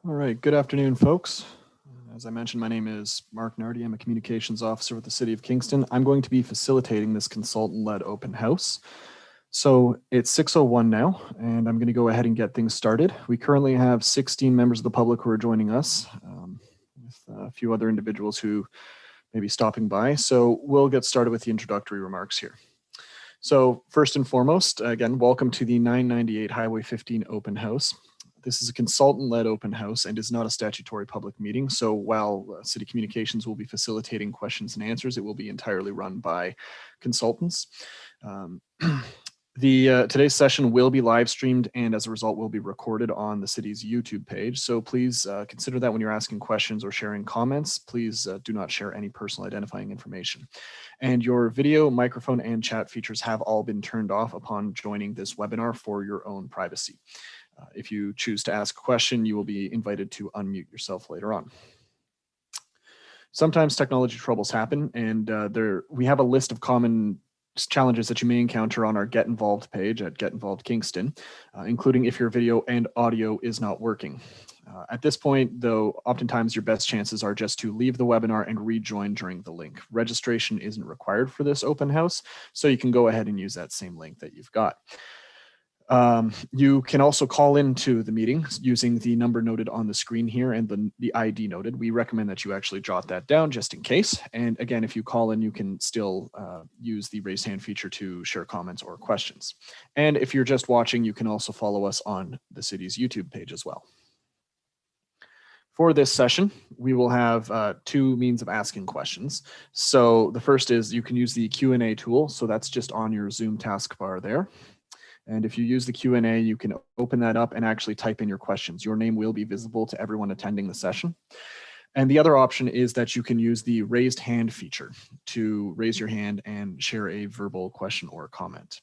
All right, good afternoon, folks. As I mentioned, my name is Mark Nardi. I'm a communications officer with the City of Kingston. I'm going to be facilitating this consultant-led open house. So it's 6:01 now, and I'm going to go ahead and get things started. We currently have 16 members of the public who are joining us, with a few other individuals who may be stopping by. So we'll get started with the introductory remarks here. So first and foremost, again, welcome to the 998 Highway 15 open house. This is a consultant-led open house and is not a statutory public meeting. So while City Communications will be facilitating questions and answers, it will be entirely run by consultants. Today's session will be live streamed and as a result will be recorded on the city's YouTube page. So please consider that when you're asking questions or sharing comments. Please do not share any personal identifying information. And your video, microphone, and chat features have all been turned off upon joining this webinar for your own privacy. If you choose to ask a question, you will be invited to unmute yourself later on. Sometimes technology troubles happen, and we have a list of common challenges that you may encounter on our Get Involved page at Get Involved Kingston, including if your video and audio is not working. At this point, though, oftentimes your best chances are just to leave the webinar and rejoin during the link. Registration isn't required for this open house, so you can go ahead and use that same link that you've got. You can also call into the meeting using the number noted on the screen here and the ID noted. We recommend that you actually jot that down just in case. And again, if you call in, you can still use the raise hand feature to share comments or questions. And if you're just watching, you can also follow us on the city's YouTube page as well. For this session, we will have two means of asking questions. So the first is you can use the Q&A tool. So that's just on your Zoom taskbar there. And if you use the Q&A, you can open that up and actually type in your questions. Your name will be visible to everyone attending the session. And the other option is that you can use the raised hand feature to raise your hand and share a verbal question or comment.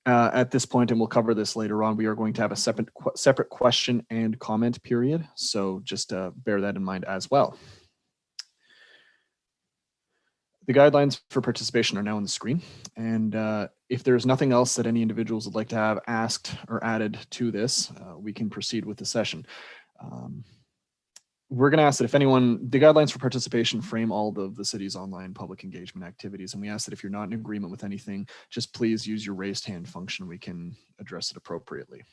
At this point, and we'll cover this later on, we are going to have a separate question and comment period. So just bear that in mind as well. The guidelines for participation are now on the screen. And if there's nothing else that any individuals would like to have asked or added to this, we can proceed with the session. We're going to ask that if anyone, the guidelines for participation frame all of the city's online public engagement activities. And we ask that if you're not in agreement with anything, just please use your raised hand function. We can address it appropriately.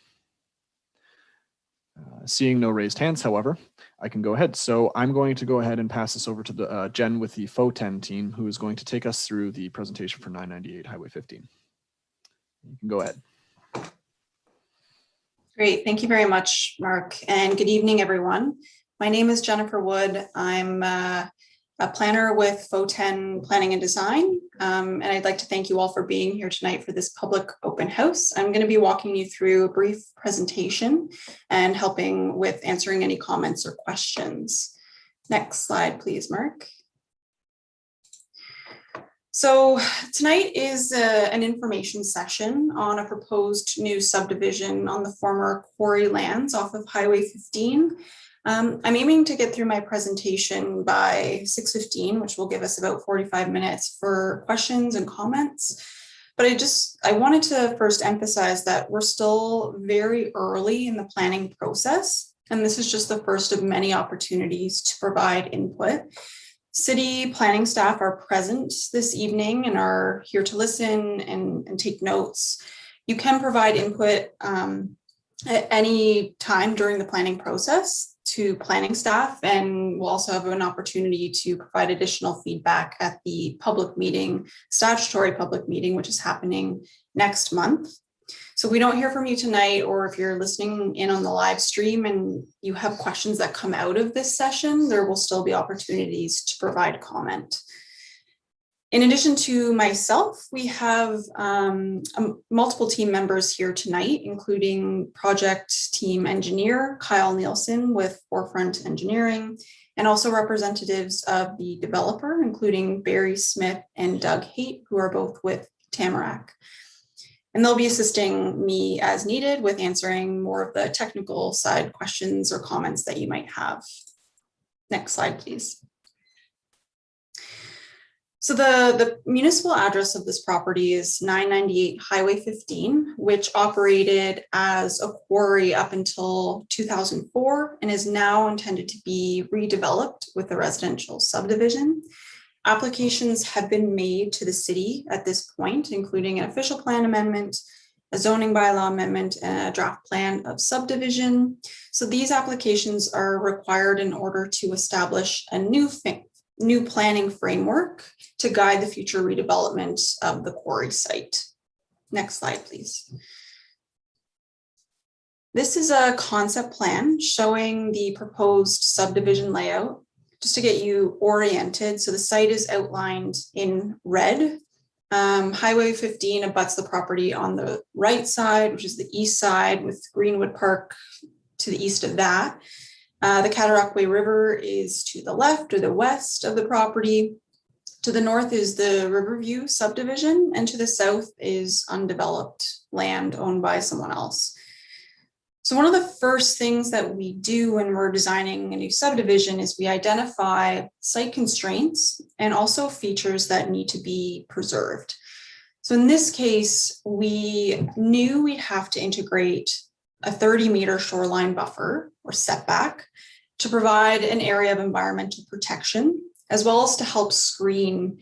Seeing no raised hands, however, I can go ahead. So I'm going to go ahead and pass this over to Jen with the FO10 team, who is going to take us through the presentation for 998 Highway 15. You can go ahead. Great. Thank you very much, Mark. And good evening, everyone. My name is Jennifer Wood. I'm a planner with FO10 Planning and Design. And I'd like to thank you all for being here tonight for this public open house. I'm going to be walking you through a brief presentation and helping with answering any comments or questions. Next slide, please, Mark. So tonight is an information session on a proposed new subdivision on the former quarry lands off of Highway 15. I'm aiming to get through my presentation by 6:15, which will give us about 45 minutes for questions and comments. But I wanted to first emphasize that we're still very early in the planning process, and this is just the first of many opportunities to provide input. City planning staff are present this evening and are here to listen and take notes. You can provide input at any time during the planning process to planning staff, and we'll also have an opportunity to provide additional feedback at the public meeting, statutory public meeting, which is happening next month. So if we don't hear from you tonight, or if you're listening in on the live stream and you have questions that come out of this session, there will still be opportunities to provide comment. In addition to myself, we have multiple team members here tonight, including project team engineer Kyle Nielsen with Forefront Engineering, and also representatives of the developer, including Barry Smith and Doug Haight, who are both with Tamarack. And they'll be assisting me as needed with answering more of the technical side questions or comments that you might have. Next slide, please. So the municipal address of this property is 998 Highway 15, which operated as a quarry up until 2004 and is now intended to be redeveloped with a residential subdivision. Applications have been made to the city at this point, including an official plan amendment, a zoning bylaw amendment, and a draft plan of subdivision. So these applications are required in order to establish a new planning framework to guide the future redevelopment of the quarry site. Next slide, please. This is a concept plan showing the proposed subdivision layout, just to get you oriented. So the site is outlined in red. Highway 15 abuts the property on the right side, which is the east side, with Greenwood Park to the east of that. The Cataraqui River is to the left or the west of the property. To the north is the Riverview subdivision, and to the south is undeveloped land owned by someone else. So one of the first things that we do when we're designing a new subdivision is we identify site constraints and also features that need to be preserved. So in this case, we knew we'd have to integrate a 30-meter shoreline buffer or setback to provide an area of environmental protection, as well as to help screen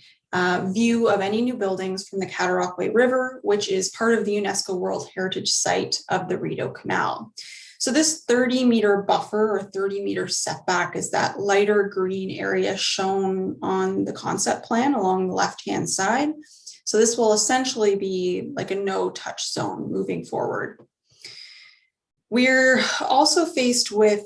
view of any new buildings from the Cataraqui River, which is part of the UNESCO World Heritage Site of the Rideau Canal. So this 30-meter buffer or 30-meter setback is that lighter green area shown on the concept plan along the left-hand side. So this will essentially be like a no-touch zone moving forward. We're also faced with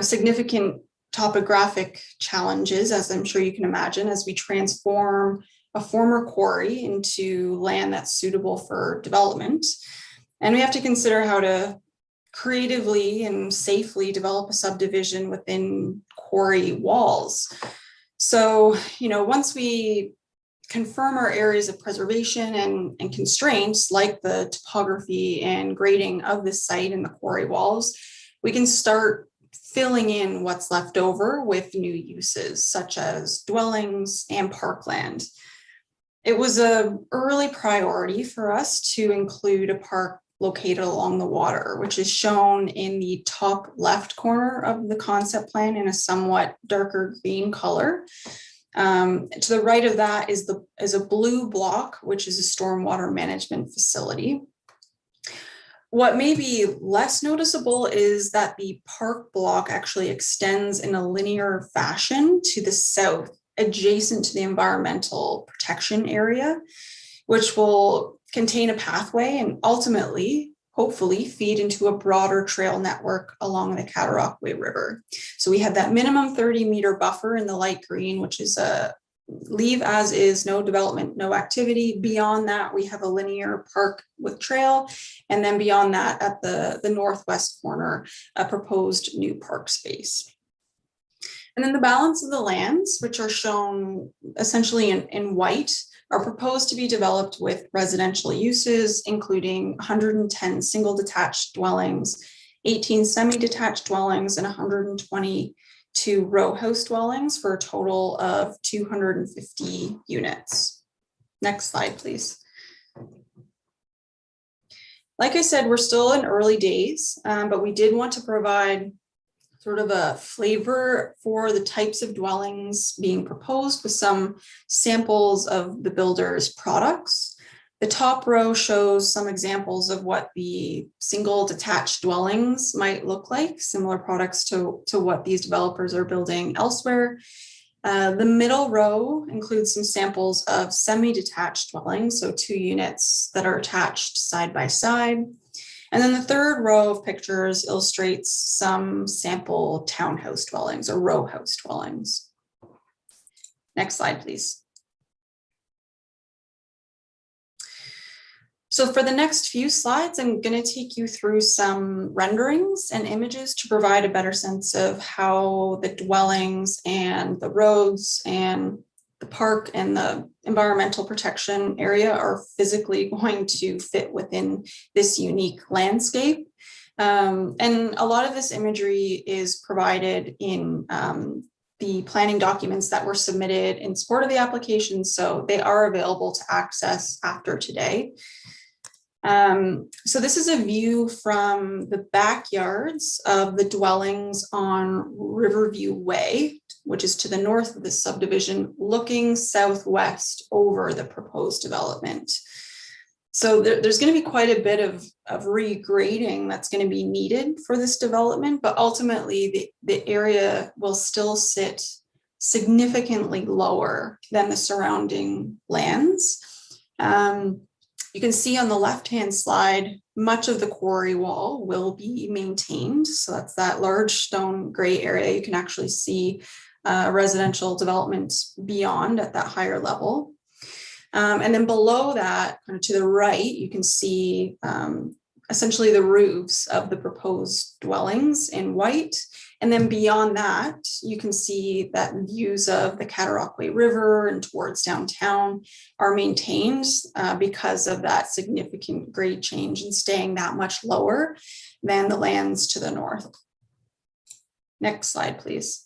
significant topographic challenges, as I'm sure you can imagine, as we transform a former quarry into land that's suitable for development. And we have to consider how to creatively and safely develop a subdivision within quarry walls. So, once we confirm our areas of preservation and constraints, like the topography and grading of this site and the quarry walls, we can start filling in what's left over with new uses, such as dwellings and parkland. It was an early priority for us to include a park located along the water, which is shown in the top left corner of the concept plan in a somewhat darker green color. To the right of that is a blue block, which is a stormwater management facility. What may be less noticeable is that the park block actually extends in a linear fashion to the south, adjacent to the environmental protection area, which will contain a pathway and ultimately, hopefully, feed into a broader trail network along the Cataraqui River. So we have that minimum 30-meter buffer in the light green, which is a leave as is, no development, no activity. Beyond that, we have a linear park with trail. And then beyond that, at the northwest corner, a proposed new park space. And then the balance of the lands, which are shown essentially in white, are proposed to be developed with residential uses, including 110 single detached dwellings, 18 semi-detached dwellings, and 122 row house dwellings for a total of 250 units. Next slide, please. Like I said, we're still in early days, but we did want to provide sort of a flavor for the types of dwellings being proposed with some samples of the builder's products. The top row shows some examples of what the single detached dwellings might look like, similar products to what these developers are building elsewhere. The middle row includes some samples of semi-detached dwellings, so 2 units that are attached side by side. And then the third row of pictures illustrates some sample townhouse dwellings or row house dwellings. Next slide, please. So for the next few slides, I'm going to take you through some renderings and images to provide a better sense of how the dwellings and the roads and the park and the environmental protection area are physically going to fit within this unique landscape. And a lot of this imagery is provided in the planning documents that were submitted in support of the application, so they are available to access after today. So this is a view from the backyards of the dwellings on Riverview Way, which is to the north of the subdivision, looking southwest over the proposed development. So there's going to be quite a bit of regrading that's going to be needed for this development, but ultimately the area will still sit significantly lower than the surrounding lands. You can see on the left-hand slide, much of the quarry wall will be maintained. So that's that large stone gray area. You can actually see residential development beyond at that higher level. And then below that, to the right, you can see essentially the roofs of the proposed dwellings in white. And then beyond that, you can see that views of the Cataraqui River and towards downtown are maintained because of that significant grade change and staying that much lower than the lands to the north. Next slide, please.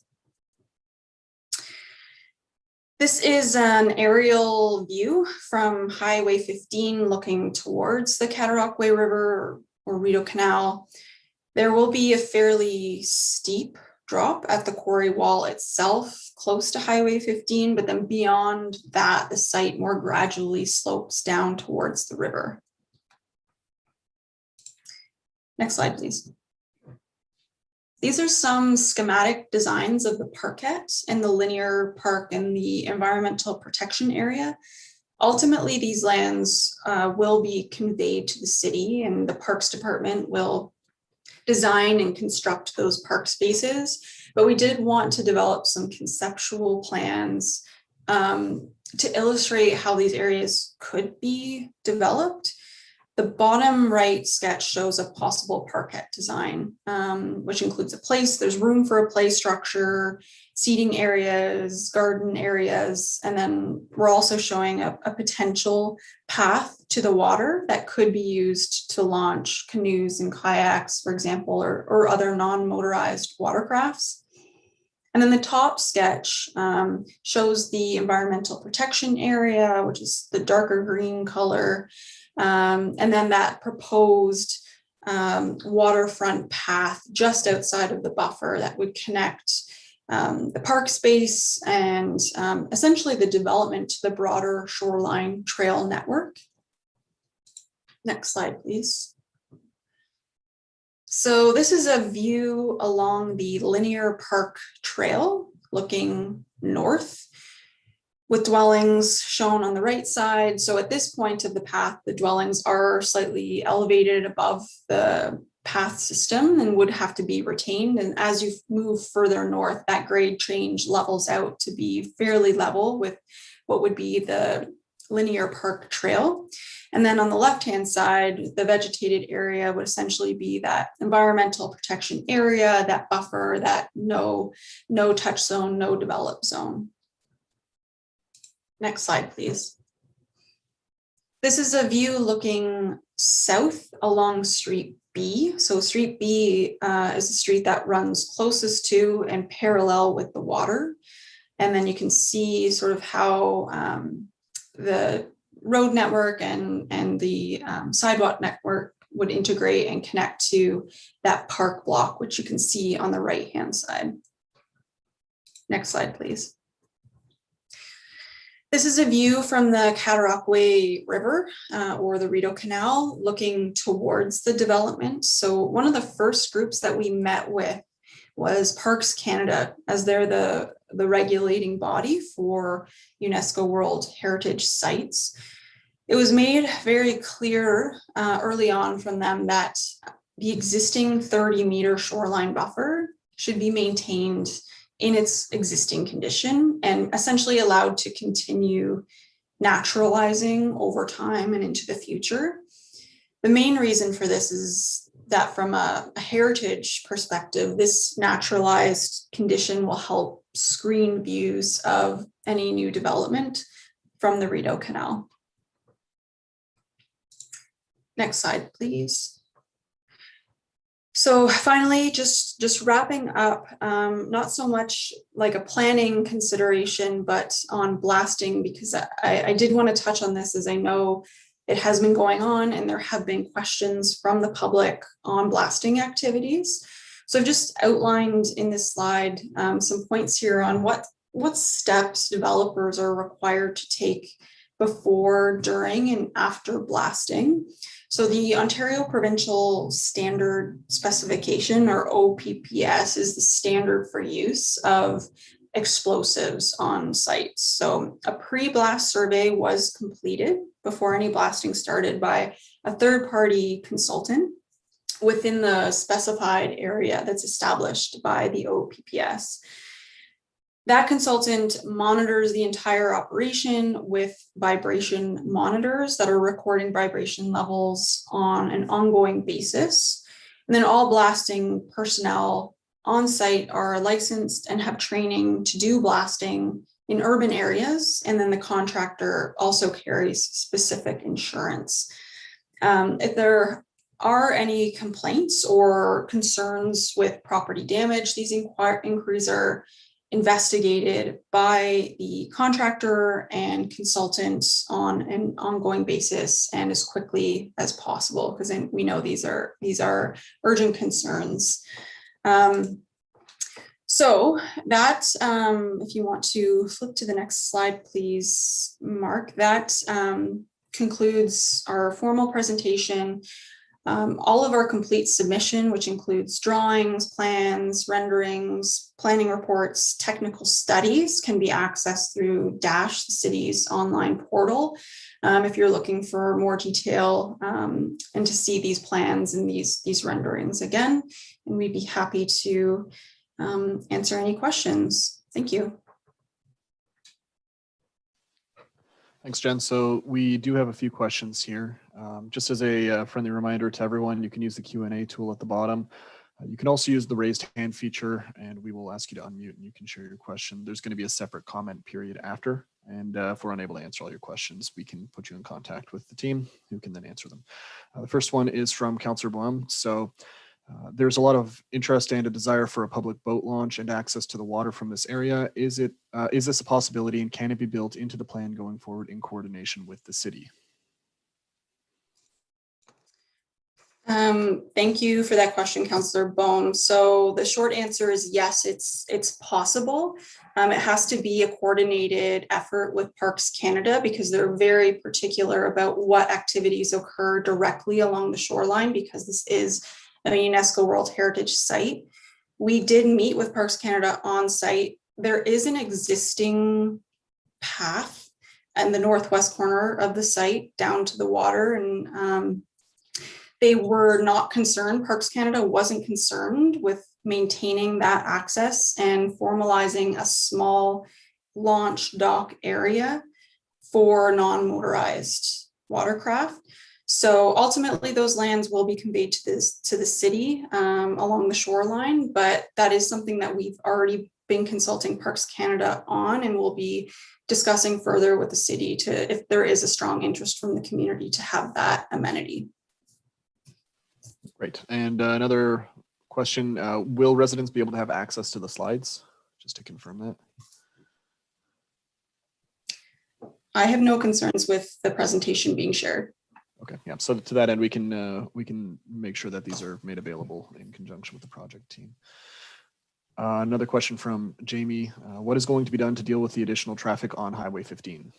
This is an aerial view from Highway 15 looking towards the Cataraqui River or Rideau Canal. There will be a fairly steep drop at the quarry wall itself, close to Highway 15, but then beyond that, the site more gradually slopes down towards the river. Next slide, please. These are some schematic designs of the Parkette and the linear park and the environmental protection area. Ultimately, these lands will be conveyed to the city, and the Parks Department will design and construct those park spaces. But we did want to develop some conceptual plans to illustrate how these areas could be developed. The bottom right sketch shows a possible parkette design, which includes a place. There's room for a play structure, seating areas, garden areas, and then we're also showing a potential path to the water that could be used to launch canoes and kayaks, for example, or other non-motorized watercrafts. And then the top sketch shows the environmental protection area, which is the darker green color. And then that proposed waterfront path just outside of the buffer that would connect the park space and essentially the development to the broader shoreline trail network. Next slide, please. So this is a view along the linear park trail looking north, with dwellings shown on the right side. So at this point of the path, the dwellings are slightly elevated above the path system and would have to be retained. And as you move further north, that grade change levels out to be fairly level with what would be the linear park trail. And then on the left-hand side, the vegetated area would essentially be that environmental protection area, that buffer, that no touch zone, no develop zone. Next slide, please. This is a view looking south along Street B. So Street B is a street that runs closest to and parallel with the water. And then you can see sort of how the road network and the sidewalk network would integrate and connect to that park block, which you can see on the right-hand side. Next slide, please. This is a view from the Cataraqui River or the Rideau Canal looking towards the development. So one of the first groups that we met with was Parks Canada, as they're the regulating body for UNESCO World Heritage Sites. It was made very clear early on from them that the existing 30-meter shoreline buffer should be maintained in its existing condition and essentially allowed to continue naturalizing over time and into the future. The main reason for this is that from a heritage perspective, this naturalized condition will help screen views of any new development from the Rideau Canal. Next slide, please. So finally, just wrapping up, not so much like a planning consideration, but on blasting, because I did want to touch on this, as I know it has been going on and there have been questions from the public on blasting activities. So I've just outlined in this slide some points here on what steps developers are required to take before, during, and after blasting. So the Ontario Provincial Standard Specification, or OPPS, is the standard for use of explosives on sites. So a pre-blast survey was completed before any blasting started by a third-party consultant within the specified area that's established by the OPPS. That consultant monitors the entire operation with vibration monitors that are recording vibration levels on an ongoing basis. And then all blasting personnel on site are licensed and have training to do blasting in urban areas. And then the contractor also carries specific insurance. If there are any complaints or concerns with property damage, these inquiries are investigated by the contractor and consultants on an ongoing basis and as quickly as possible, because we know these are urgent concerns. So that, if you want to flip to the next slide, please, Mark, that concludes our formal presentation. All of our complete submission, which includes drawings, plans, renderings, planning reports, technical studies, can be accessed through Dash, the city's online portal. If you're looking for more detail and to see these plans and these renderings again, and we'd be happy to answer any questions. Thank you. Thanks, Jen. So we do have a few questions here. Just as a friendly reminder to everyone, you can use the Q&A tool at the bottom. You can also use the raised hand feature, and we will ask you to unmute and you can share your question. There's going to be a separate comment period after, and if we're unable to answer all your questions, we can put you in contact with the team who can then answer them. The first one is from Councillor Blum. So there's a lot of interest and a desire for a public boat launch and access to the water from this area. Is this a possibility, and can it be built into the plan going forward in coordination with the city? Thank you for that question, Councillor Bone. So the short answer is yes, it's possible. It has to be a coordinated effort with Parks Canada, because they're very particular about what activities occur directly along the shoreline, because this is a UNESCO World Heritage Site. We did meet with Parks Canada on site. There is an existing path in the northwest corner of the site down to the water, and they were not concerned. Parks Canada wasn't concerned with maintaining that access and formalizing a small launch dock area for non-motorized watercraft. So ultimately, those lands will be conveyed to the city along the shoreline, but that is something that we've already been consulting Parks Canada on, and we'll be discussing further with the city to, if there is a strong interest from the community, to have that amenity. Great. And another question, will residents be able to have access to the slides? Just to confirm that. I have no concerns with the presentation being shared. Okay, yeah, so to that end, we can make sure that these are made available in conjunction with the project team. Another question from Jamie. What is going to be done to deal with the additional traffic on Highway 15?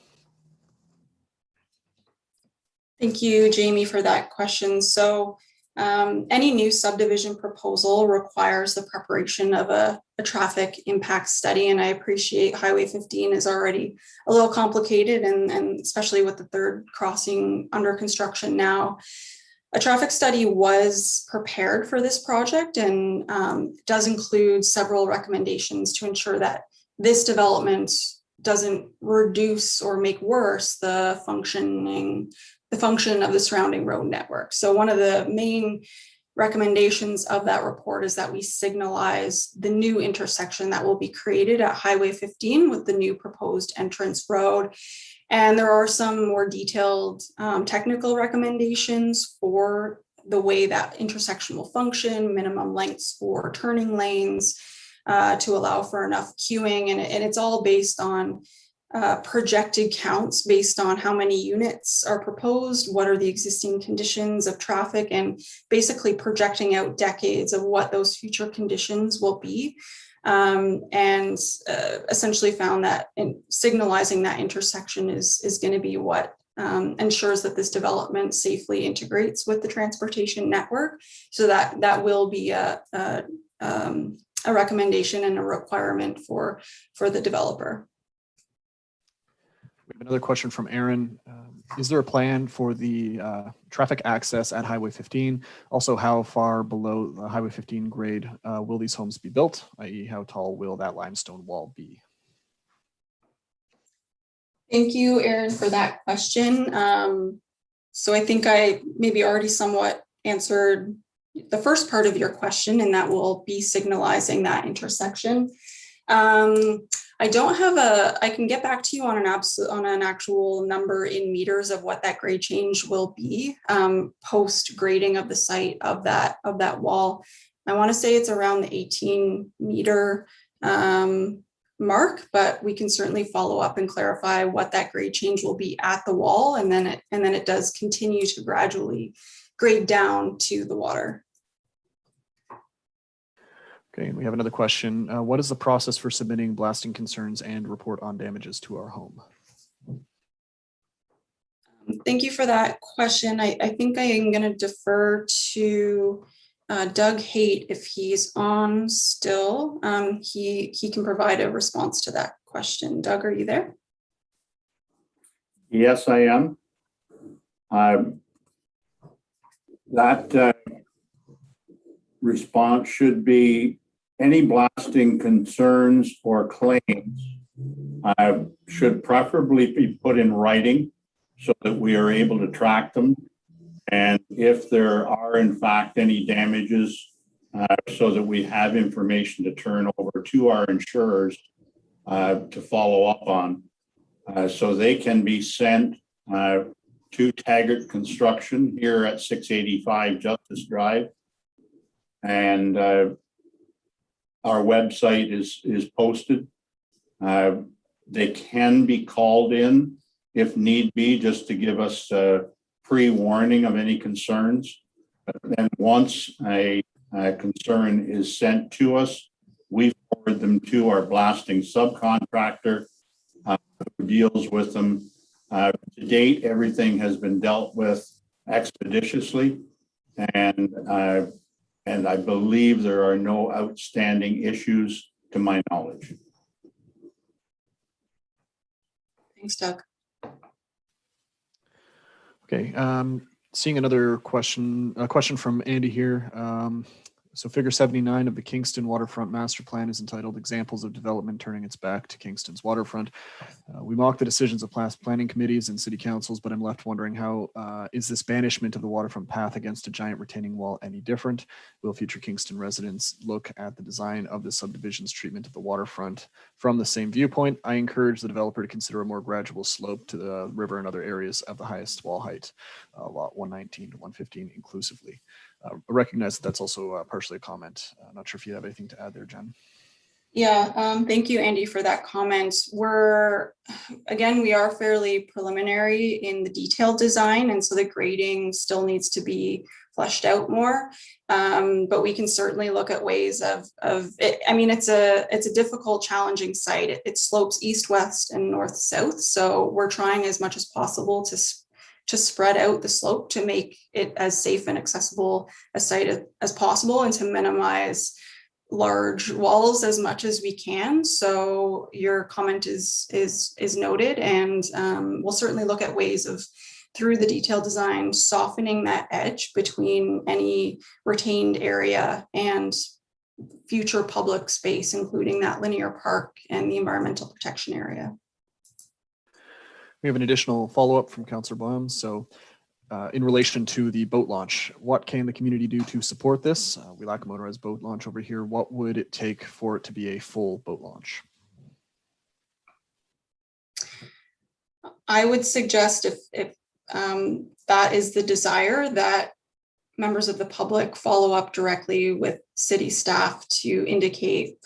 Thank you, Jamie, for that question. So any new subdivision proposal requires the preparation of a traffic impact study, and I appreciate Highway 15 is already a little complicated, and especially with the third crossing under construction now. A traffic study was prepared for this project and does include several recommendations to ensure that this development doesn't reduce or make worse the function of the surrounding road network. So one of the main recommendations of that report is that we signalize the new intersection that will be created at Highway 15 with the new proposed entrance road. And there are some more detailed technical recommendations for the way that intersection will function, minimum lengths for turning lanes, to allow for enough queuing. And it's all based on projected counts based on how many units are proposed, what are the existing conditions of traffic, and basically projecting out decades of what those future conditions will be. And essentially found that signalizing that intersection is going to be what ensures that this development safely integrates with the transportation network. So that will be a recommendation and a requirement for the developer. We have another question from Aaron. Is there a plan for the traffic access at Highway 15? Also, how far below the Highway 15 grade will these homes be built, i.e. how tall will that limestone wall be? Thank you, Aaron, for that question. So I think I maybe already somewhat answered the first part of your question, and that will be signalizing that intersection. I don't have I can get back to you on an actual number in meters of what that grade change will be post grading of the site of that wall. I want to say it's around the 18 meter mark, but we can certainly follow up and clarify what that grade change will be at the wall, and then it does continue to gradually grade down to the water. Okay, and we have another question. What is the process for submitting blasting concerns and report on damages to our home? Thank you for that question. I think I am going to defer to Doug Haight if he's on still. He can provide a response to that question. Doug, are you there? Yes, I am. That response should be any blasting concerns or claims should preferably be put in writing so that we are able to track them. And if there are in fact any damages, so that we have information to turn over to our insurers to follow up on. So they can be sent to Taggart Construction here at 685 Justice Drive. And our website is posted. They can be called in if need be, just to give us pre-warning of any concerns. But then once a concern is sent to us, we forward them to our blasting subcontractor who deals with them. To date, everything has been dealt with expeditiously, and I believe there are no outstanding issues to my knowledge. Thanks, Doug. Okay, seeing another question, a question from Andy here. So figure 79 of the Kingston Waterfront Master Plan is entitled Examples of Development Turning Its Back to Kingston's Waterfront. We mock the decisions of past planning committees and city councils, but I'm left wondering how is this banishment of the waterfront path against a giant retaining wall any different? Will future Kingston residents look at the design of the subdivision's treatment of the waterfront from the same viewpoint? I encourage the developer to consider a more gradual slope to the river and other areas of the highest wall height, lot 119 to 115 inclusively. I recognize that that's also partially a comment. Not sure if you have anything to add there, Jen. Yeah, thank you, Andy, for that comment. We are fairly preliminary in the detailed design, and so the grading still needs to be fleshed out more. But we can certainly look at ways of it. I mean, it's a difficult, challenging site. It slopes east, west, and north, south. So we're trying as much as possible to spread out the slope to make it as safe and accessible a site as possible, and to minimize large walls as much as we can. So your comment is noted, and we'll certainly look at ways of, through the detailed design, softening that edge between any retained area and future public space, including that linear park and the environmental protection area. We have an additional follow-up from Councillor Boehm. So in relation to the boat launch, what can the community do to support this? We lack a motorized boat launch over here. What would it take for it to be a full boat launch? I would suggest if that is the desire, that members of the public follow up directly with city staff to indicate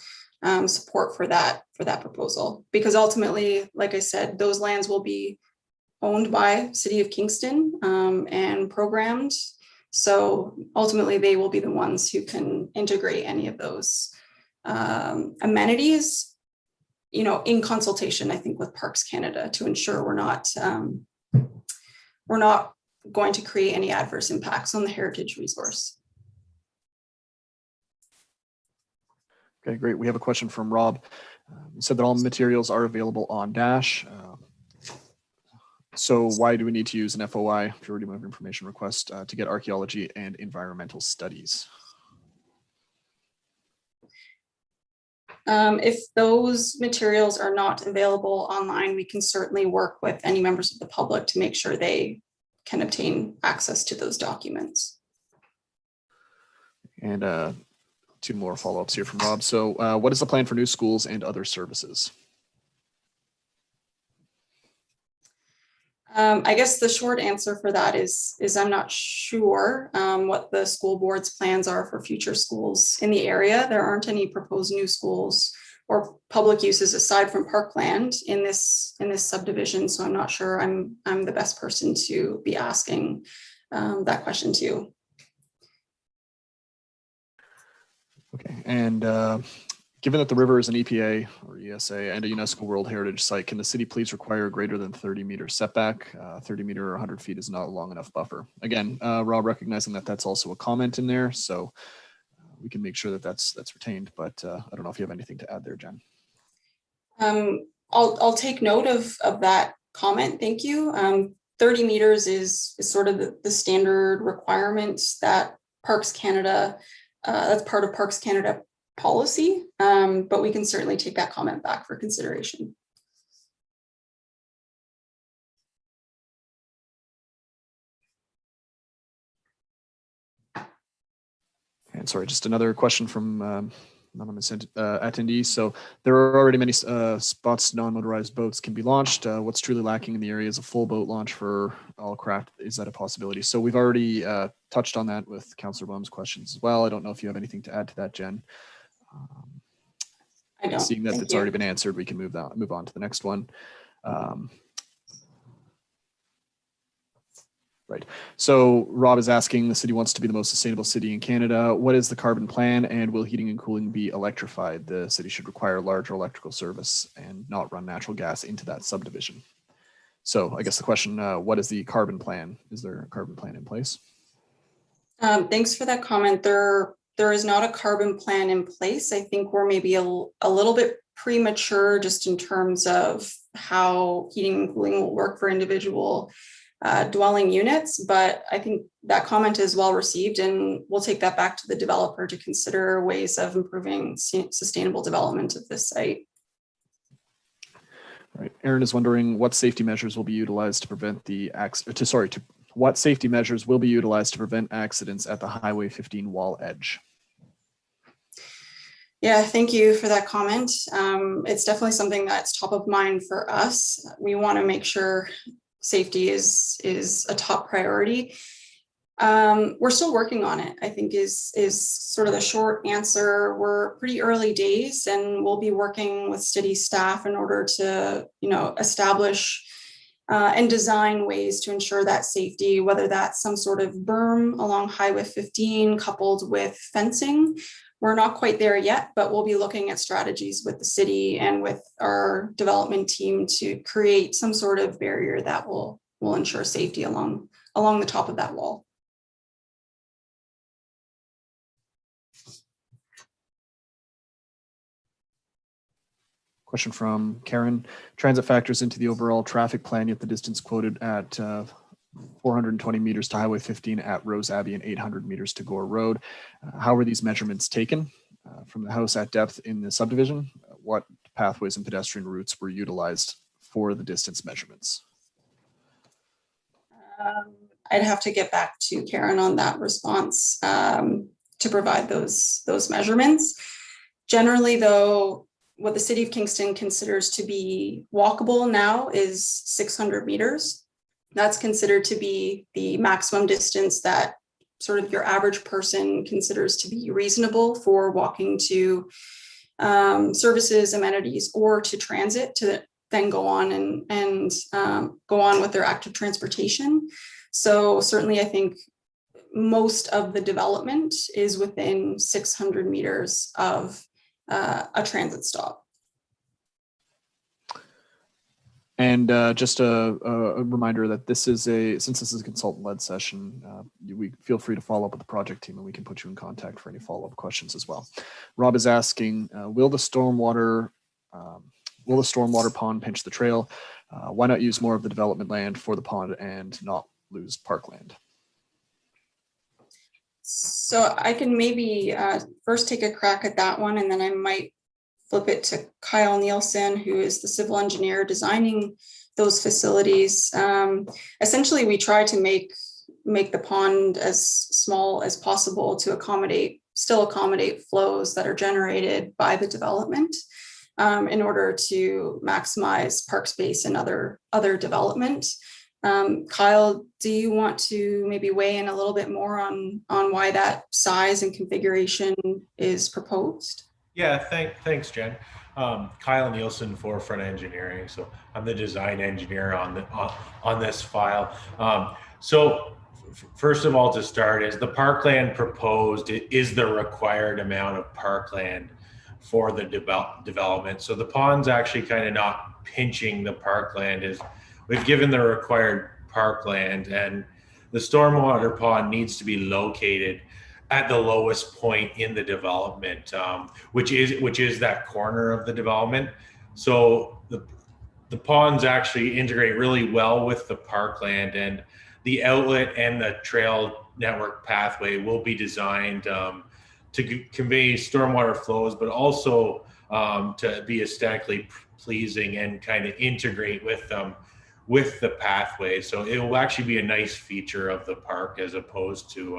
support for that proposal, because ultimately, like I said, those lands will be owned by City of Kingston and programmed. So ultimately, they will be the ones who can integrate any of those amenities, in consultation, I think, with Parks Canada, to ensure we're not going to create any adverse impacts on the heritage resource. Okay, great. We have a question from Rob. He said that all materials are available on Dash. So why do we need to use an FOI, Freedom of Information request, to get archaeology and environmental studies? If those materials are not available online, we can certainly work with any members of the public to make sure they can obtain access to those documents. And two more follow-ups here from Rob. So what is the plan for new schools and other services? I guess the short answer for that is I'm not sure what the school board's plans are for future schools in the area. There aren't any proposed new schools or public uses aside from parkland in this subdivision, so I'm not sure I'm the best person to be asking that question to. Okay, and given that the river is an EPA or ESA and a UNESCO World Heritage Site, can the city please require a greater than 30-meter setback? 30 meter or 100 feet is not a long enough buffer. Again, Rob, recognizing that that's also a comment in there, so we can make sure that that's retained, but I don't know if you have anything to add there, Jen. I'll take note of that comment. Thank you. 30 meters is sort of the standard requirements that Parks Canada, that's part of Parks Canada policy, but we can certainly take that comment back for consideration. And sorry, just another question from anonymous attendee. So there are already many spots non-motorized boats can be launched. What's truly lacking in the area is a full boat launch for all craft. Is that a possibility? So we've already touched on that with Councillor Blum's questions as well. I don't know if you have anything to add to that, Jen. I don't. Seeing that it's already been answered, we can move on to the next one. Right. So Rob is asking, the city wants to be the most sustainable city in Canada. What is the carbon plan, and will heating and cooling be electrified? The city should require larger electrical service and not run natural gas into that subdivision. So I guess the question, what is the carbon plan? Is there a carbon plan in place? Thanks for that comment. There is not a carbon plan in place. I think we're maybe a little bit premature just in terms of how heating and cooling will work for individual dwelling units, but I think that comment is well received, and we'll take that back to the developer to consider ways of improving sustainable development of this site. Right. Aaron is wondering what safety measures will be utilized to prevent the what safety measures will be utilized to prevent accidents at the Highway 15 wall edge? Yeah, thank you for that comment. It's definitely something that's top of mind for us. We want to make sure safety is a top priority. We're still working on it, I think is sort of the short answer. We're pretty early days, and we'll be working with city staff in order to, establish and design ways to ensure that safety, whether that's some sort of berm along Highway 15 coupled with fencing. We're not quite there yet, but we'll be looking at strategies with the city and with our development team to create some sort of barrier that will ensure safety along the top of that wall. Question from Karen. Transit factors into the overall traffic plan, yet the distance quoted at 420 meters to Highway 15 at Rose Abbey and 800 meters to Gore Road. How were these measurements taken? From the house at depth in the subdivision? What pathways and pedestrian routes were utilized for the distance measurements? I'd have to get back to Karen on that response to provide those measurements. Generally, though, what the City of Kingston considers to be walkable now is 600 meters. That's considered to be the maximum distance that sort of your average person considers to be reasonable for walking to services, amenities, or to transit to then go on and go on with their active transportation. So certainly I think most of the development is within 600 meters of a transit stop. And just a reminder that since this is a consultant-led session, we feel free to follow up with the project team and we can put you in contact for any follow-up questions as well. Rob is asking, will the stormwater pond pinch the trail? Why not use more of the development land for the pond and not lose parkland? So I can maybe first take a crack at that one, and then I might flip it to Kyle Nielsen, who is the civil engineer designing those facilities. Essentially, we try to make the pond as small as possible to still accommodate flows that are generated by the development in order to maximize park space and other development. Kyle, do you want to maybe weigh in a little bit more on why that size and configuration is proposed? Yeah, thanks, Jen. Kyle Nielsen, Forefront Engineering. So I'm the design engineer on this file. So first of all, to start, is the parkland proposed is the required amount of parkland for the development. So the pond's actually kind of not pinching the parkland. Is we've given the required parkland, and the stormwater pond needs to be located at the lowest point in the development, which is that corner of the development. So the ponds actually integrate really well with the parkland, and the outlet and the trail network pathway will be designed to convey stormwater flows, but also to be aesthetically pleasing and kind of integrate with the pathway. So it will actually be a nice feature of the park as opposed to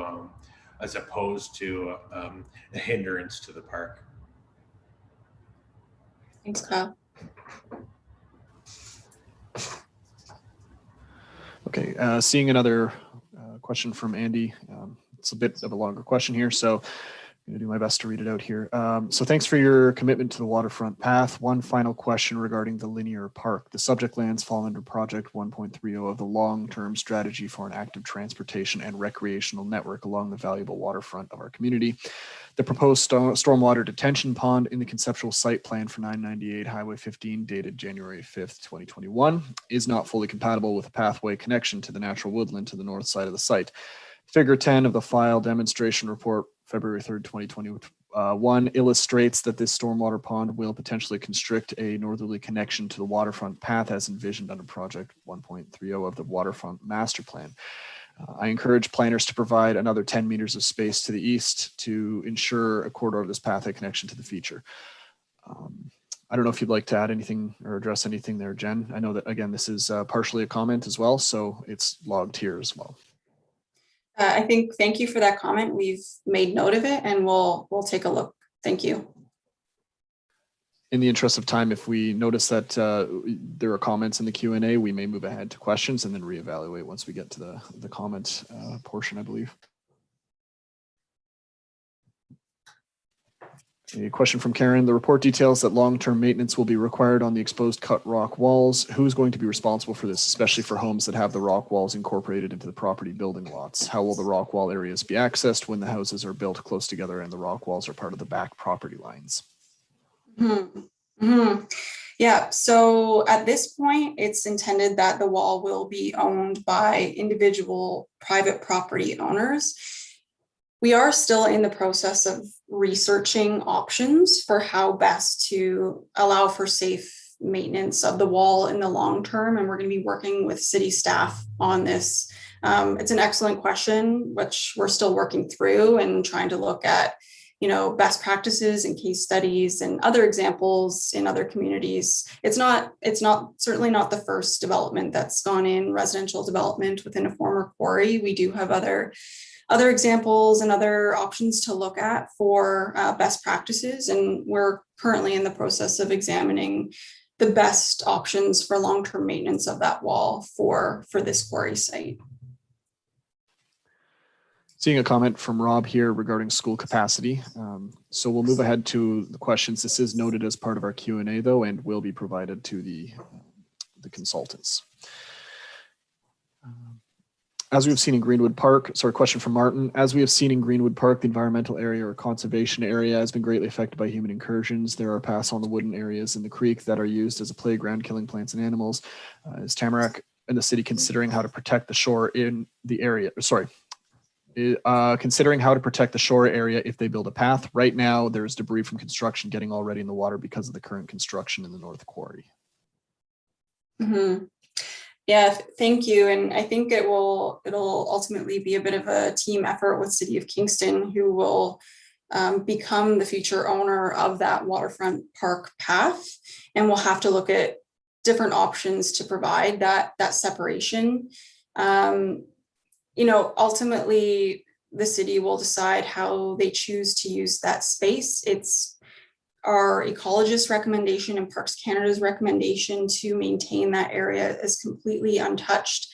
a hindrance to the park. Thanks, Kyle. Okay, seeing another question from Andy. It's a bit of a longer question here, so I'm going to do my best to read it out here. So thanks for your commitment to the waterfront path. One final question regarding the linear park. The subject lands fall under project 1.30 of the long-term strategy for an active transportation and recreational network along the valuable waterfront of our community. The proposed stormwater detention pond in the conceptual site plan for 998 Highway 15 dated January 5th, 2021 is not fully compatible with a pathway connection to the natural woodland to the north side of the site. Figure 10 of the file demonstration report, February 3rd, 2021, illustrates that this stormwater pond will potentially constrict a northerly connection to the waterfront path as envisioned under project 1.30 of the waterfront master plan. I encourage planners to provide another 10 meters of space to the east to ensure a corridor of this pathway connection to the feature. I don't know if you'd like to add anything or address anything there, Jen. I know that, again, this is partially a comment as well, so it's logged here as well. Thank you for that comment. We've made note of it and we'll take a look. Thank you. In the interest of time, if we notice that there are comments in the Q&A, we may move ahead to questions and then reevaluate once we get to the comment portion, I believe. A question from Karen. The report details that long-term maintenance will be required on the exposed cut rock walls. Who is going to be responsible for this, especially for homes that have the rock walls incorporated into the property building lots? How will the rock wall areas be accessed when the houses are built close together and the rock walls are part of the back property lines? Yeah, so at this point, it's intended that the wall will be owned by individual private property owners. We are still in the process of researching options for how best to allow for safe maintenance of the wall in the long term, and we're going to be working with city staff on this. It's an excellent question, which we're still working through and trying to look at, best practices and case studies and other examples in other communities. It's certainly not the first development that's gone in, residential development within a former quarry. We do have other examples and other options to look at for best practices. And we're currently in the process of examining the best options for long-term maintenance of that wall for this quarry site. Seeing a comment from Rob here regarding school capacity. So we'll move ahead to the questions. This is noted as part of our Q&A though, and will be provided to the consultants. As we have seen in Greenwood Park, sorry, question from Martin. As we have seen in Greenwood Park, the environmental area or conservation area has been greatly affected by human incursions. There are paths on the wooden areas in the creek that are used as a playground, killing plants and animals. Is Tamarack and the city considering how to protect the shore in the area? Considering how to protect the shore area if they build a path. Right now, there's debris from construction getting already in the water because of the current construction in the North Quarry. Mm-hmm. Yeah, thank you. And I think it'll ultimately be a bit of a team effort with City of Kingston, who will become the future owner of that waterfront park path. And we'll have to look at different options to provide that separation. Ultimately, the city will decide how they choose to use that space. It's our ecologist recommendation and Parks Canada's recommendation to maintain that area as completely untouched.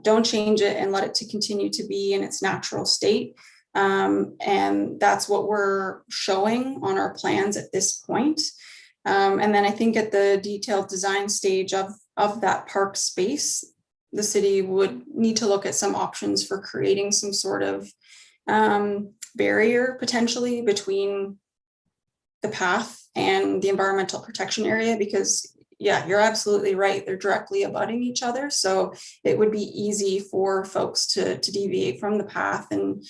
Don't change it and let it to continue to be in its natural state. And that's what we're showing on our plans at this point. And then I think at the detailed design stage of that park space, the city would need to look at some options for creating some sort of barrier potentially between the path and the environmental protection area, because yeah, you're absolutely right. They're directly abutting each other. So it would be easy for folks to deviate from the path and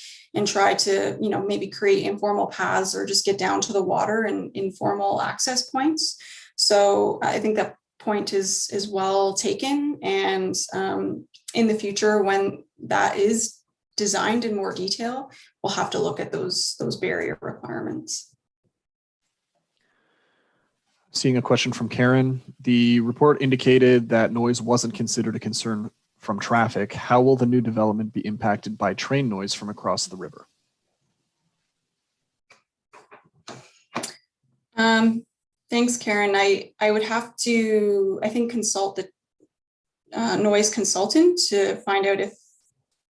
try to, maybe create informal paths or just get down to the water and informal access points. So I think that point is well taken. And in the future, when that is designed in more detail, we'll have to look at those barrier requirements. Seeing a question from Karen. The report indicated that noise wasn't considered a concern from traffic. How will the new development be impacted by train noise from across the river? Thanks, Karen. I would have to, I think, consult the noise consultant to find out if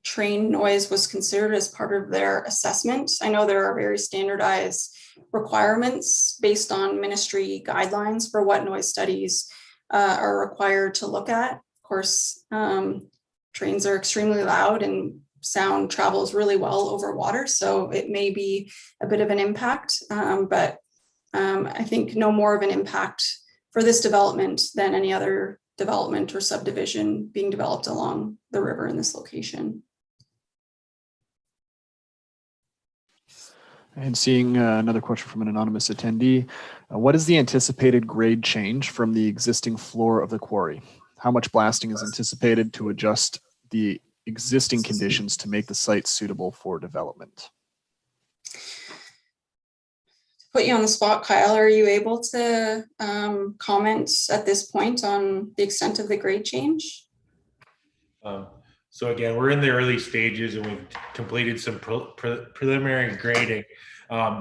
train noise was considered as part of their assessment. I know there are very standardized requirements based on ministry guidelines for what noise studies are required to look at. Of course, trains are extremely loud and sound travels really well over water, so it may be a bit of an impact, but I think no more of an impact for this development than any other development or subdivision being developed along the river in this location. And seeing another question from an anonymous attendee. What is the anticipated grade change from the existing floor of the quarry? How much blasting is anticipated to adjust the existing conditions to make the site suitable for development? Put you on the spot, Kyle. Are you able to comment at this point on the extent of the grade change? So again, we're in the early stages and we've completed some preliminary grading.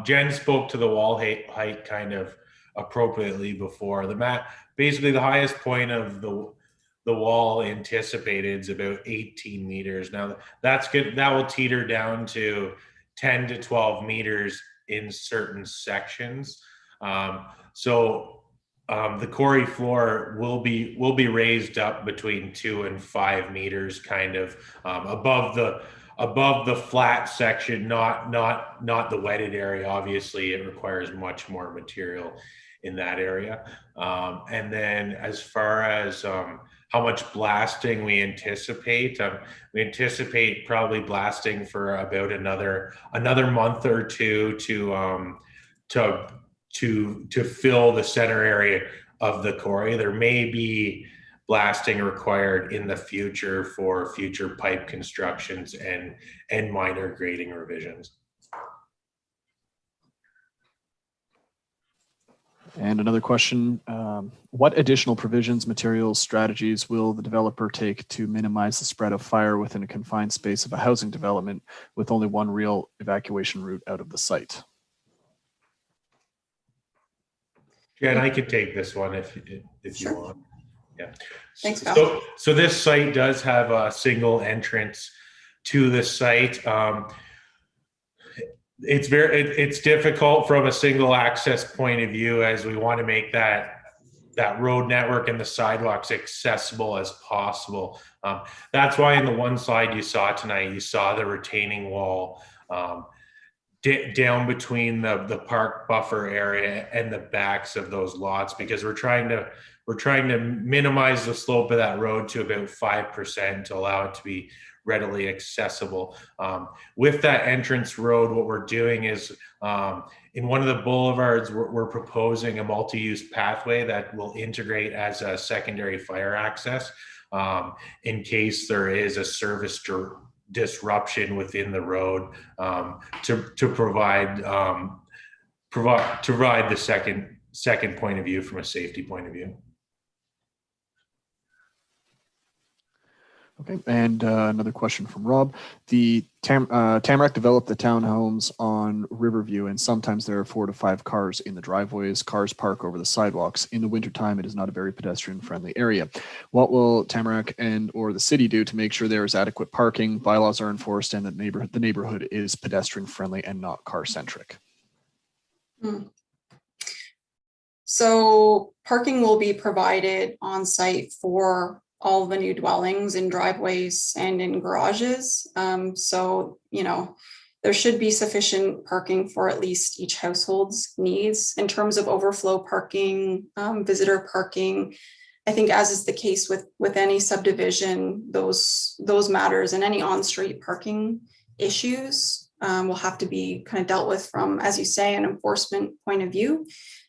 Jen spoke to the wall height kind of appropriately before. Basically the highest point of the wall anticipated is about 18 meters. Now that's good. That will teeter down to 10 to 12 meters in certain sections. The quarry floor will be raised up between 2 and 5 meters, kind of above the flat section, not the wetted area. Obviously, it requires much more material in that area. And then as far as how much blasting we anticipate probably blasting for about another month or two to fill the center area of the quarry. There may be blasting required in the future for future pipe constructions and minor grading revisions. And another question, what additional provisions, materials, strategies will the developer take to minimize the spread of fire within a confined space of a housing development with only one real evacuation route out of the site? Jen, I could take this one if Sure. you want. Yeah. Thanks, Val. So this site does have a single entrance to the site. it's difficult from a single access point of view, as we want to make that road network and the sidewalks accessible as possible. That's why in the one slide you saw tonight, you saw the retaining wall down between the park buffer area and the backs of those lots, because we're trying to minimize the slope of that road to about 5% to allow it to be readily accessible. With that entrance road, what we're doing is in one of the boulevards, we're proposing a multi-use pathway that will integrate as a secondary fire access in case there is a service disruption within the road, to provide the second point of view from a safety point of view. Okay, and another question from Rob. The Tamarack developed the townhomes on Riverview, and sometimes there are 4 to 5 cars in the driveways. Cars park over the sidewalks. In the wintertime, it is not a very pedestrian-friendly area. What will Tamarack and or the city do to make sure there is adequate parking, bylaws are enforced, and that the neighborhood is pedestrian-friendly and not car-centric? So parking will be provided on site for all the new dwellings in driveways and in garages. So, there should be sufficient parking for at least each household's needs. In terms of overflow parking, visitor parking, I think, as is the case with any subdivision, those matters, and any on-street parking issues will have to be kind of dealt with from, as you say, an enforcement point of view.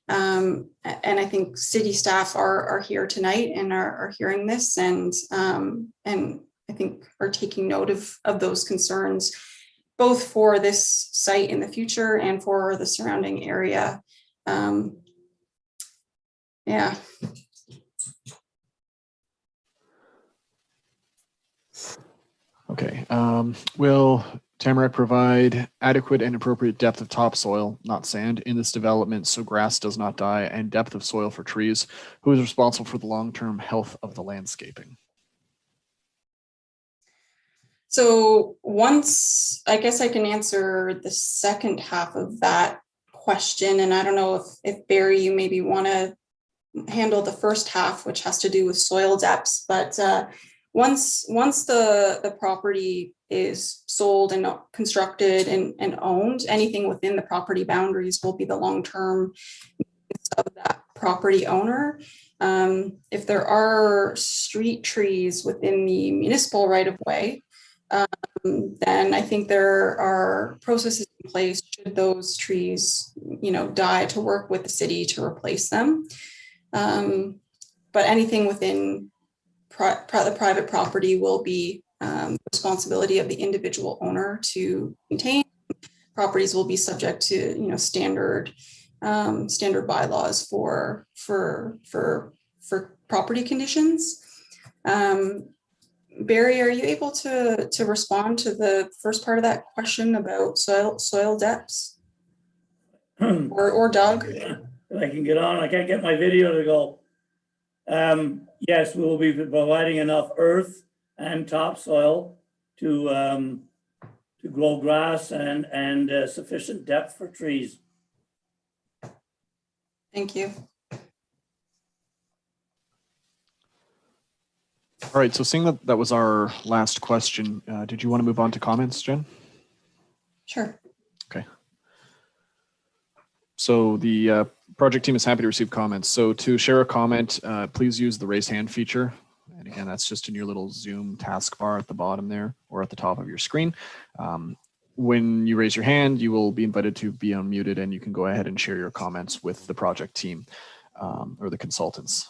And I think city staff are here tonight and are hearing this, and I think are taking note of those concerns, both for this site in the future and for the surrounding area. Yeah. Okay. Will Tamarack provide adequate and appropriate depth of topsoil, not sand, in this development so grass does not die, and depth of soil for trees? Who is responsible for the long-term health of the landscaping? So I guess I can answer the second half of that question. And I don't know if Barry, you maybe want to handle the first half, which has to do with soil depths. But once the property is sold and constructed and owned, anything within the property boundaries will be the long-term of that property owner. If there are street trees within the municipal right-of-way, then I think there are processes in place should those trees, die, to work with the city to replace them. But anything within the private property will be responsibility of the individual owner to maintain. Properties will be subject to standard bylaws for property conditions. Barry, are you able to respond to the first part of that question about soil depths? or Doug? If I can get on, I can't get my video to go. Yes, we will be providing enough earth and topsoil to grow grass and sufficient depth for trees. Thank you. All right, so seeing that was our last question, did you want to move on to comments, Jen? Sure. Okay. So the project team is happy to receive comments. So to share a comment, please use the raise hand feature. And again, that's just in your little Zoom taskbar at the bottom there or at the top of your screen. When you raise your hand, you will be invited to be unmuted, and you can go ahead and share your comments with the project team or the consultants.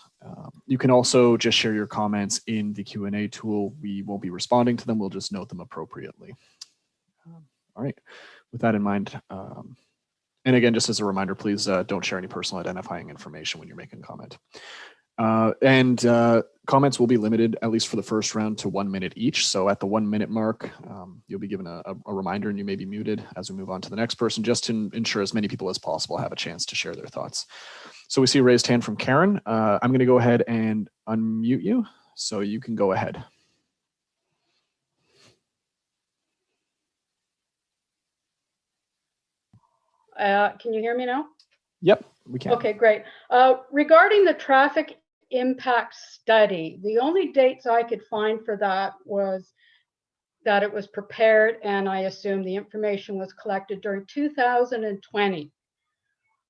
You can also just share your comments in the Q&A tool. We won't be responding to them. We'll just note them appropriately. All right. With that in mind, and again, just as a reminder, please don't share any personal identifying information when you're making a comment. Comments will be limited, at least for the first round, to 1 minute each. So at the 1 minute mark, you'll be given a reminder and you may be muted as we move on to the next person, just to ensure as many people as possible have a chance to share their thoughts. So we see a raised hand from Karen. I'm going to go ahead and unmute you, so you can go ahead. Can you hear me now? Yep, we can. Okay, great. Regarding the traffic impact study, the only dates I could find for that was that it was prepared, and I assume the information was collected during 2020.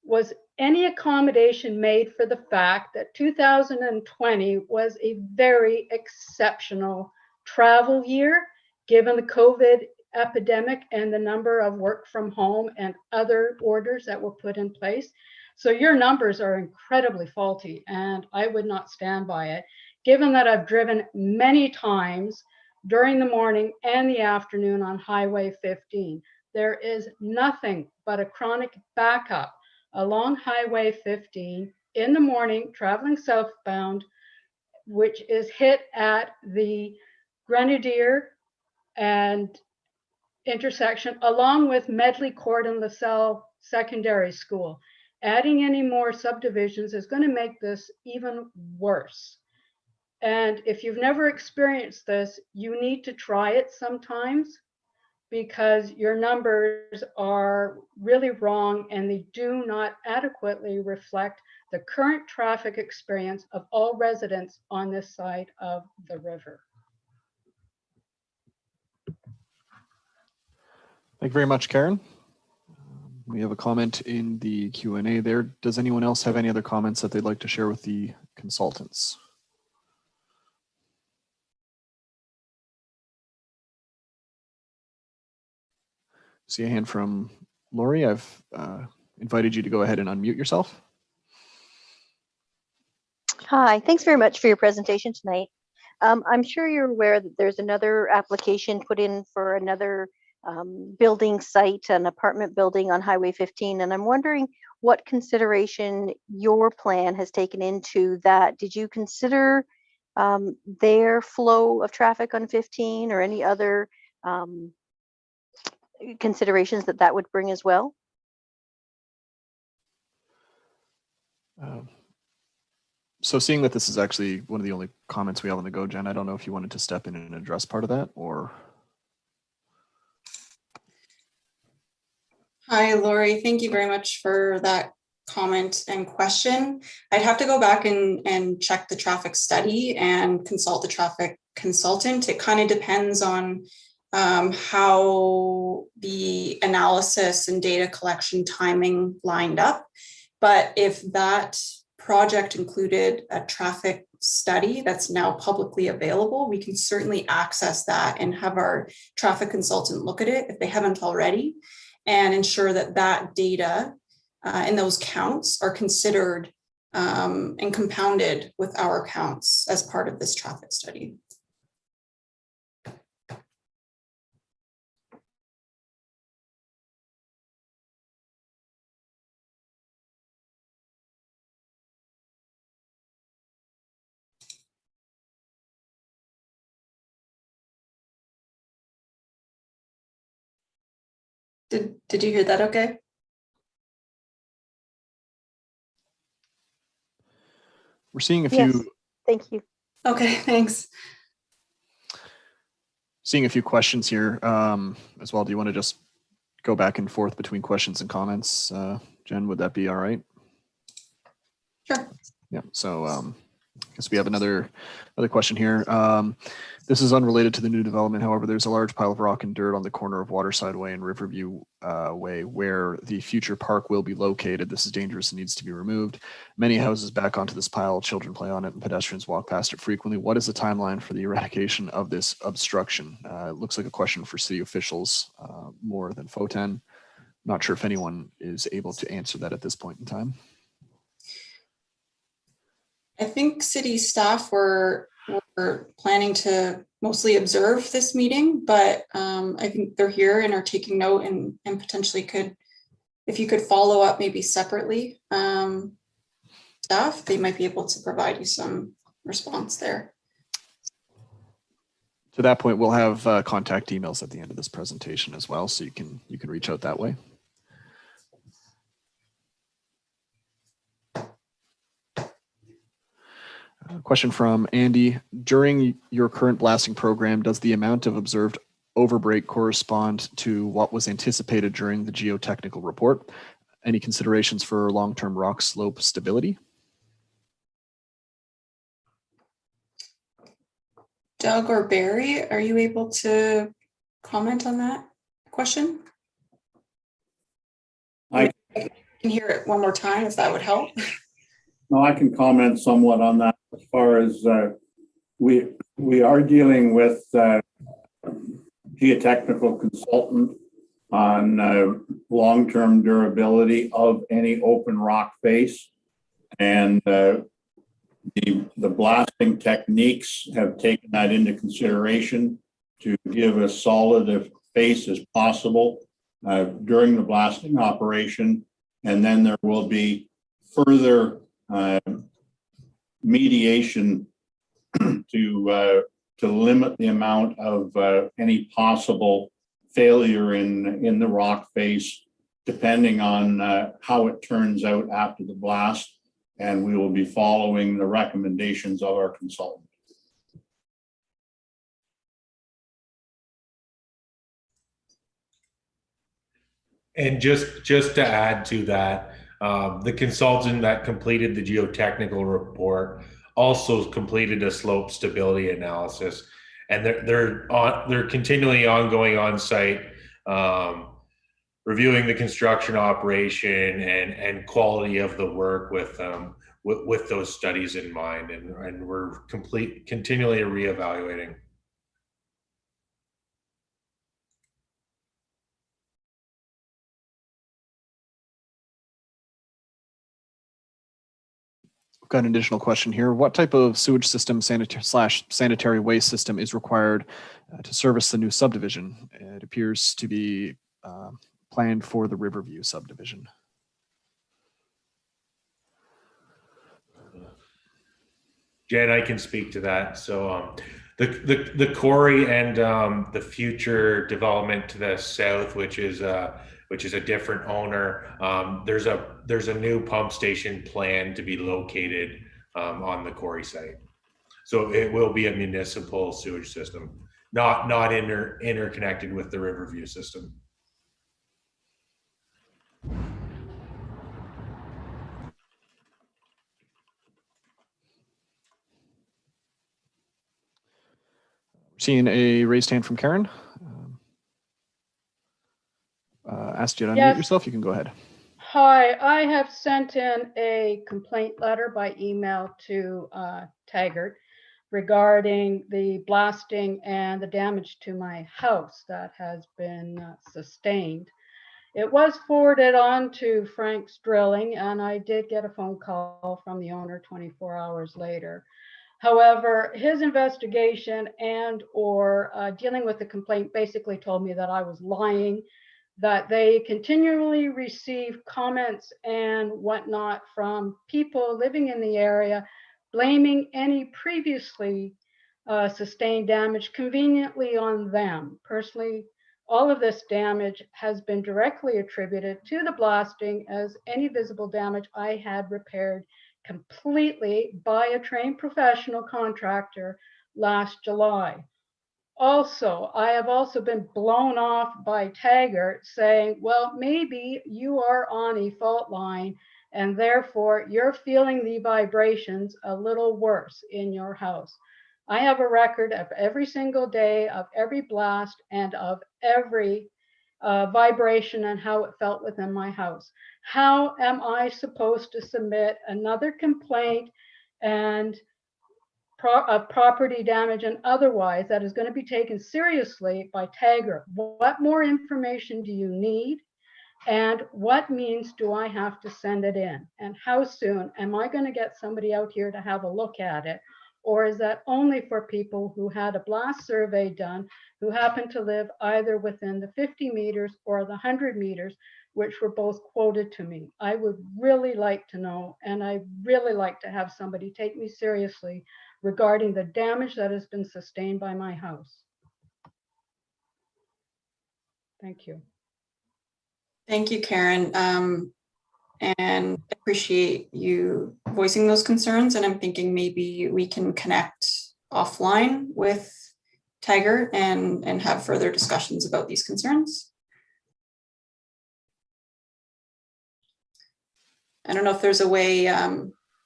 Was any accommodation made for the fact that 2020 was a very exceptional travel year, given the COVID epidemic and the number of work from home and other orders that were put in place? So your numbers are incredibly faulty, and I would not stand by it, given that I've driven many times during the morning and the afternoon on Highway 15. There is nothing but a chronic backup along Highway 15 in the morning, traveling southbound, which is hit at the Grenadier and intersection, along with Medley Court and LaSalle Secondary School. Adding any more subdivisions is going to make this even worse. And if you've never experienced this, you need to try it sometimes, because your numbers are really wrong and they do not adequately reflect the current traffic experience of all residents on this side of the river. Thank you very much, Karen. We have a comment in the Q&A there. Does anyone else have any other comments that they'd like to share with the consultants? See a hand from Lori. I've invited you to go ahead and unmute yourself. Hi, thanks very much for your presentation tonight. I'm sure you're aware that there's another application put in for another building site, an apartment building on Highway 15, and I'm wondering what consideration your plan has taken into that. Did you consider their flow of traffic on 15 or any other considerations that would bring as well? So seeing that this is actually one of the only comments we have on the go, Jen, I don't know if you wanted to step in and address part of that, or. Hi, Lori. Thank you very much for that comment and question. I'd have to go back and check the traffic study and consult the traffic consultant. It kind of depends on how the analysis and data collection timing lined up. But if that project included a traffic study that's now publicly available, we can certainly access that and have our traffic consultant look at it if they haven't already, and ensure that that data and those counts are considered and compounded with our counts as part of this traffic study. Did you hear that okay? We're seeing a Yes, few. thank you. Okay, thanks. Seeing a few questions here as well. Do you want to just go back and forth between questions and comments? Jen, would that be all right? Sure. Yeah, so I guess we have another question here. This is unrelated to the new development. However, there's a large pile of rock and dirt on the corner of Waterside Way and Riverview Way where the future park will be located. This is dangerous and needs to be removed. Many houses back onto this pile, children play on it, and pedestrians walk past it frequently. What is the timeline for the eradication of this obstruction? It looks like a question for city officials more than FOTEN. Not sure if anyone is able to answer that at this point in time. I think city staff were planning to mostly observe this meeting, but I think they're here and are taking note and potentially could, if you could follow up maybe separately, staff, they might be able to provide you some response there. To that point, we'll have contact emails at the end of this presentation as well, so you can reach out that way. Question from Andy. During your current blasting program, does the amount of observed overbreak correspond to what was anticipated during the geotechnical report? any considerations for long-term rock slope stability? Doug or Barry, are you able to comment on that question? I can hear it one more time if that would help. No, I can comment somewhat on that as far as we are dealing with geotechnical consultant on long-term durability of any open rock face, and the blasting techniques have taken that into consideration to give as solid a face as possible during the blasting operation, and then there will be further mediation to limit the amount of any possible failure in the rock face, depending on how it turns out after the blast. And we will be following the recommendations of our consultant. And just to add to that, the consultant that completed the geotechnical report also completed a slope stability analysis, and they're continually ongoing on site, reviewing the construction operation and quality of the work with those studies in mind, and we're continually reevaluating. We've got an additional question here. What type of sewage system sanitary waste system is required to service the new subdivision? It appears to be planned for the Riverview subdivision. Jen, I can speak to that. So the quarry and the future development to the south, which is a different owner, there's a new pump station planned to be located on the quarry site. So it will be a municipal sewage system, not interconnected with the Riverview system. Seeing a raised hand from Karen. Asked you to unmute Yes. yourself. You can go ahead. Hi, I have sent in a complaint letter by email to Taggart regarding the blasting and the damage to my house that has been sustained. It was forwarded on to Frank's Drilling, and I did get a phone call from the owner 24 hours later. However, his investigation and or dealing with the complaint basically told me that I was lying, that they continually receive comments and whatnot from people living in the area, blaming any previously sustained damage conveniently on them. Personally, all of this damage has been directly attributed to the blasting, as any visible damage I had repaired completely by a trained professional contractor last July. Also, I have also been blown off by Taggart saying, well, maybe you are on a fault line and therefore you're feeling the vibrations a little worse in your house. I have a record of every single day of every blast and of every vibration and how it felt within my house. How am I supposed to submit another complaint and property damage and otherwise that is going to be taken seriously by Taggart? What more information do you need? And what means do I have to send it in? And how soon am I going to get somebody out here to have a look at it? Or is that only for people who had a blast survey done, who happen to live either within the 50 meters or the 100 meters, which were both quoted to me? I would really like to know, and I really like to have somebody take me seriously regarding the damage that has been sustained by my house. Thank you. Thank you, Karen. And appreciate you voicing those concerns. And I'm thinking maybe we can connect offline with Taggart and have further discussions about these concerns. I don't know if there's a way,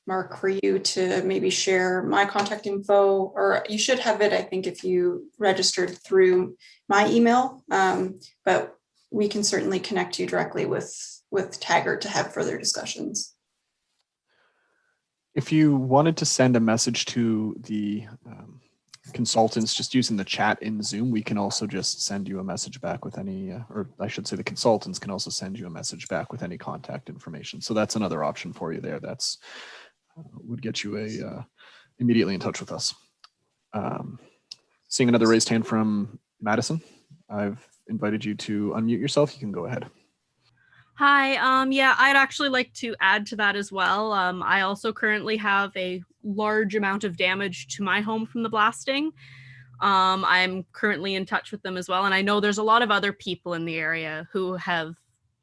Mark, for you to maybe share my contact info, or you should have it, I think, if you registered through my email, but we can certainly connect you directly with Taggart to have further discussions. If you wanted to send a message to the consultants just using the chat in Zoom, we can also just send you a message back with any, or I should say the consultants can also send you a message back with any contact information. So that's another option for you there. That's would get you immediately in touch with us. Seeing another raised hand from Madison. I've invited you to unmute yourself. You can go ahead. Hi, yeah, I'd actually like to add to that as well. I also currently have a large amount of damage to my home from the blasting. I'm currently in touch with them as well. And I know there's a lot of other people in the area who have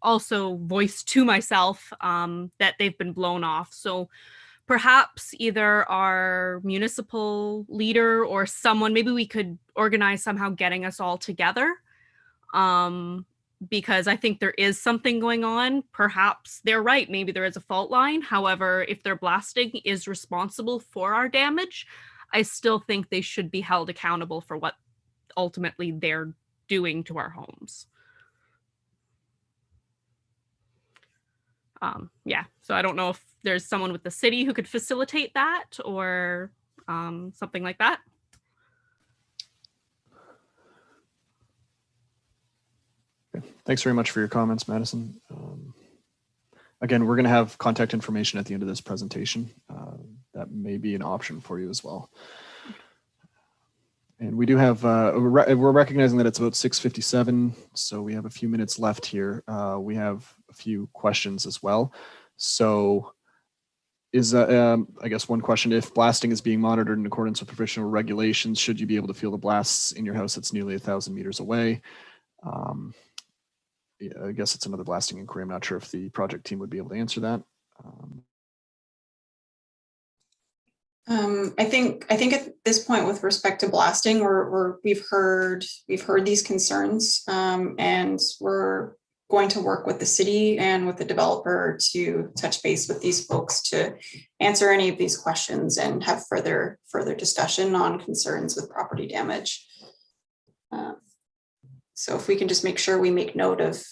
also voiced to myself that they've been blown off. So perhaps either our municipal leader or someone, maybe we could organize somehow getting us all together. Because I think there is something going on. Perhaps they're right. Maybe there is a fault line. However, if their blasting is responsible for our damage, I still think they should be held accountable for what ultimately they're doing to our homes. Yeah, so I don't know if there's someone with the city who could facilitate that or something like that. Thanks very much for your comments, Madison. Again, we're going to have contact information at the end of this presentation. That may be an option for you as well. And we do have, we're recognizing that it's about 6:57, so we have a few minutes left here. We have a few questions as well. So is, I guess one question, if blasting is being monitored in accordance with professional regulations, should you be able to feel the blasts in your house that's nearly 1,000 meters away? Yeah, I guess it's another blasting inquiry. I'm not sure if the project team would be able to answer that. I think at this point, with respect to blasting, we've heard these concerns, and we're going to work with the city and with the developer to touch base with these folks to answer any of these questions and have further discussion on concerns with property damage. So if we can just make sure we make note of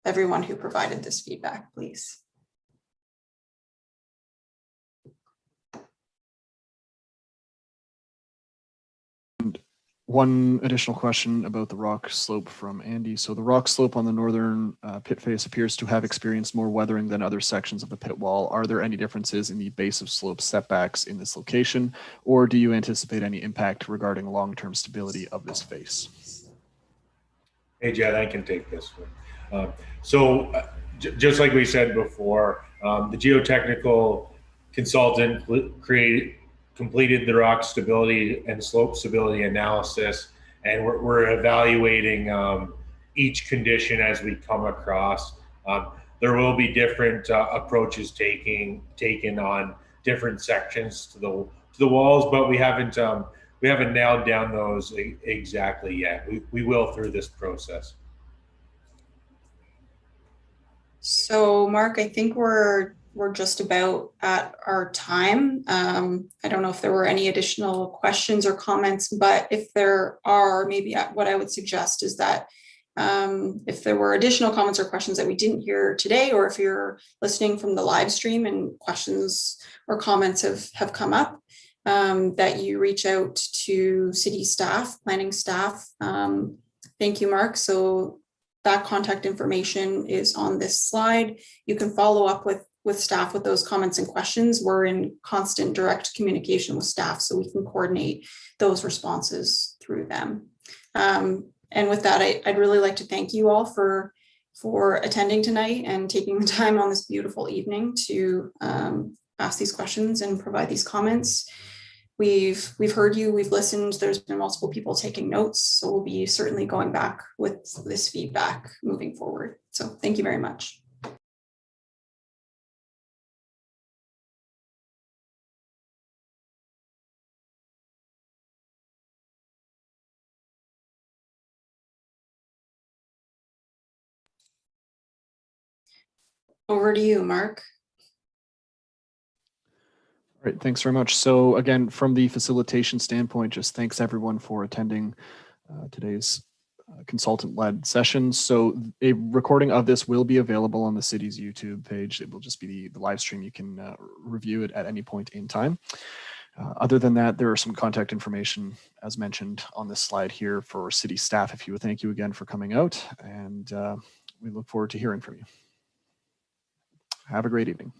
everyone who provided this feedback, please. And one additional question about the rock slope from Andy. So the rock slope on the northern pit face appears to have experienced more weathering than other sections of the pit wall. Are there any differences in the base of slope setbacks in this location, or do you anticipate any impact regarding long-term stability of this face? Hey, Jed, I can take this one. Just like we said before, the geotechnical consultant completed the rock stability and slope stability analysis, and we're evaluating each condition as we come across. There will be different approaches taken on different sections to the walls, but we haven't nailed down those exactly yet. We will through this process. So Mark, I think we're just about at our time. I don't know if there were any additional questions or comments, but if there are, maybe what I would suggest is that if there were additional comments or questions that we didn't hear today, or if you're listening from the live stream and questions or comments have come up, that you reach out to city staff, planning staff. Thank you, Mark. So that contact information is on this slide. You can follow up with staff with those comments and questions. We're in constant direct communication with staff, so we can coordinate those responses through them. And with that, I'd really like to thank you all for attending tonight and taking the time on this beautiful evening to ask these questions and provide these comments. We've heard you, we've listened, there's been multiple people taking notes, so we'll be certainly going back with this feedback moving forward. So thank you very much. Over to you, Mark. Great, thanks very much. So again, from the facilitation standpoint, just thanks everyone for attending today's consultant-led session. So a recording of this will be available on the city's YouTube page. It will just be the live stream. You can review it at any point in time. Other than that, there are some contact information, as mentioned on this slide here, for city staff. If you would, thank you again for coming out, and we look forward to hearing from you. Have a great evening.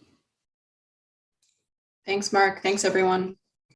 Thanks, Mark. Thanks, everyone.